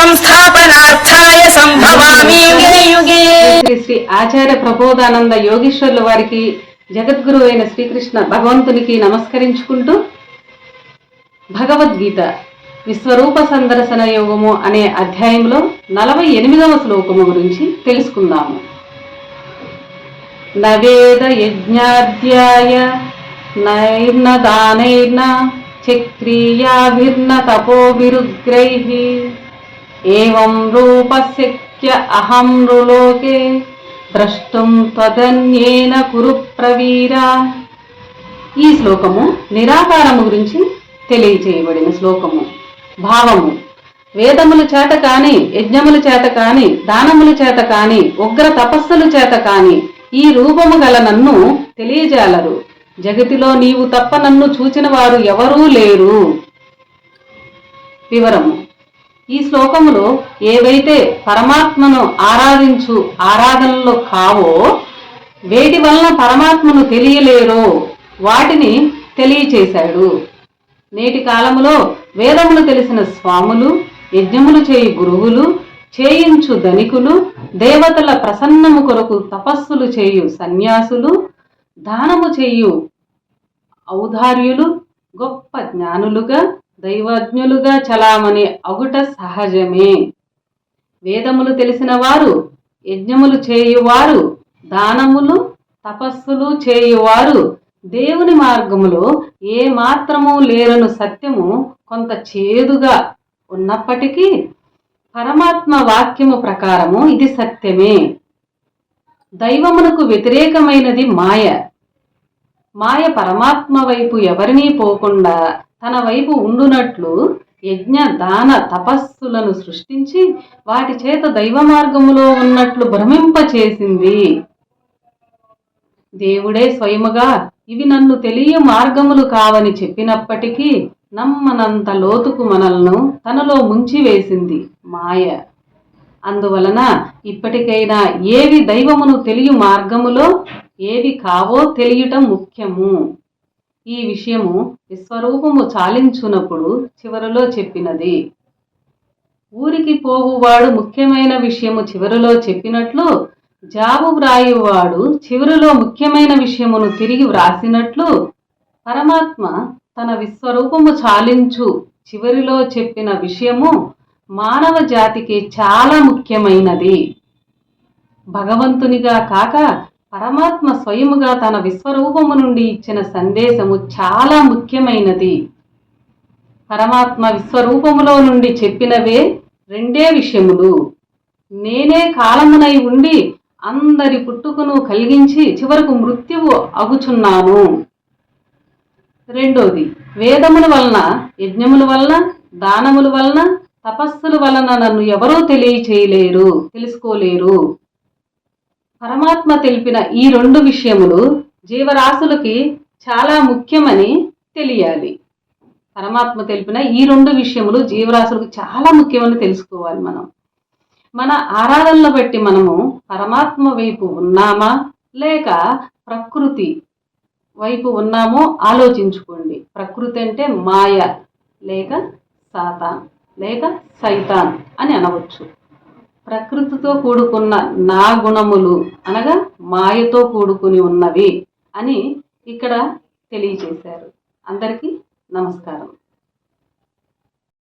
సంస్థాపనార్థాయ సంభవామి యుగే యుగే. శ్రీ శ్రీ ఆచార్య ప్రబోధానంద యోగీశ్వరుల వారికి, జగద్గురు అయిన శ్రీకృష్ణ భగవంతునికి నమస్కరించుకుంటూ భగవద్గీత విశ్వరూప సందర్శన యోగము అనే అధ్యాయంలో 48వ శ్లోకము గురించి తెలుసుకుందాము. నవేద యజ్ఞాధ్యాయ నైర్న దానైర్న చక్రీయాభిర్న తపోభిరుగ్రైః ఏవం రూపశక్య అహం నృలోకే ద్రష్టుం త్వదన్యేన కురు ప్రవీరా. ఈ శ్లోకము నిరాకారము గురించి తెలియచేయబడిన శ్లోకము. భావము: వేదముల చేత కాని, యజ్ఞముల చేత కాని, దానముల చేత కాని, ఉగ్ర తపస్సుల చేత కాని ఈ రూపము గల నన్ను తెలియజాలరు. జగతిలో నీవు తప్ప నన్ను చూచిన వారు ఎవరూ లేరు. వివరము: ఈ శ్లోకములో ఏవైతే పరమాత్మను ఆరాధించు ఆరాధనలో కావో, వేటి వలన పరమాత్మను తెలియలేరో వాటిని తెలియచేశాడు. నేటి కాలములో వేదములు తెలిసిన స్వాములు, యజ్ఞములు చేయు గురువులు, చేయించు ధనికులు, దేవతల ప్రసన్నము కొరకు తపస్సులు చేయు సన్యాసులు, దానము చేయు ఔదార్యులు గొప్ప జ్ఞానులుగా, దైవజ్ఞులుగా చలామణి అగుట సహజమే. వేదములు తెలిసిన వారు, యజ్ఞములు చేయువారు, దానములు తపస్సులు చేయువారు దేవుని మార్గములో ఏ మాత్రము లేరను సత్యము కొంత చేదుగా ఉన్నప్పటికీ పరమాత్మ వాక్యము ప్రకారము ఇది సత్యమే. దైవమునకు వ్యతిరేకమైనది మాయ. మాయ పరమాత్మ వైపు ఎవరినీ పోకుండా తన వైపు ఉండునట్లు యజ్ఞ దాన తపస్సులను సృష్టించి వాటి చేత దైవ మార్గములో ఉన్నట్లు భ్రమింపచేసింది. దేవుడే స్వయముగా ఇవి నన్ను తెలియ మార్గములు కావని చెప్పినప్పటికీ నమ్మనంత లోతుకు మనల్ని తనలో ముంచివేసింది మాయ. అందువలన ఇప్పటికైనా ఏవి దైవమును తెలియ మార్గములో, ఏవి కావో తెలియటం ముఖ్యము. ఈ విషయము విశ్వరూపము చాలించునప్పుడు చివరిలో చెప్పినది. ఊరికి పోవువాడు ముఖ్యమైన విషయము చివరిలో చెప్పినట్లు, జాబు వ్రాయువాడు చివరిలో ముఖ్యమైన విషయమును తిరిగి వ్రాసినట్లు, పరమాత్మ తన విశ్వరూపము చాలించు చివరిలో చెప్పిన విషయము మానవ జాతికి చాలా ముఖ్యమైనది. భగవంతునిగా కాక పరమాత్మ స్వయముగా తన విశ్వరూపము నుండి ఇచ్చిన సందేశము చాలా ముఖ్యమైనది. పరమాత్మ విశ్వరూపములో నుండి చెప్పినవే రెండే విషయములు. నేనే కాలమునై ఉండి అందరి పుట్టుకను కలిగించి చివరకు మృత్యువు అగుచున్నాను. రెండోది, వేదముల వలన, యజ్ఞముల వలన, దానముల వలన, తపస్సుల వలన నన్ను ఎవరూ తెలియచేయలేరు, తెలుసుకోలేరు. పరమాత్మ తెలిపిన ఈ రెండు విషయములు జీవరాశులకి చాలా ముఖ్యమని తెలియాలి. పరమాత్మ తెలిపిన ఈ రెండు విషయములు జీవరాశులకు చాలా ముఖ్యమని తెలుసుకోవాలి. మన ఆరాధనలు బట్టి మనము పరమాత్మ వైపు ఉన్నామా లేక ప్రకృతి వైపు ఉన్నామో ఆలోచించుకోండి. ప్రకృతి అంటే మాయ లేక సాతాన్ లేక సైతాన్ అని అనవచ్చు. ప్రకృతితో కూడుకున్న నా గుణములు అనగా మాయతో కూడుకుని ఉన్నవి అని ఇక్కడ తెలియచేశారు. అందరికీ నమస్కారం.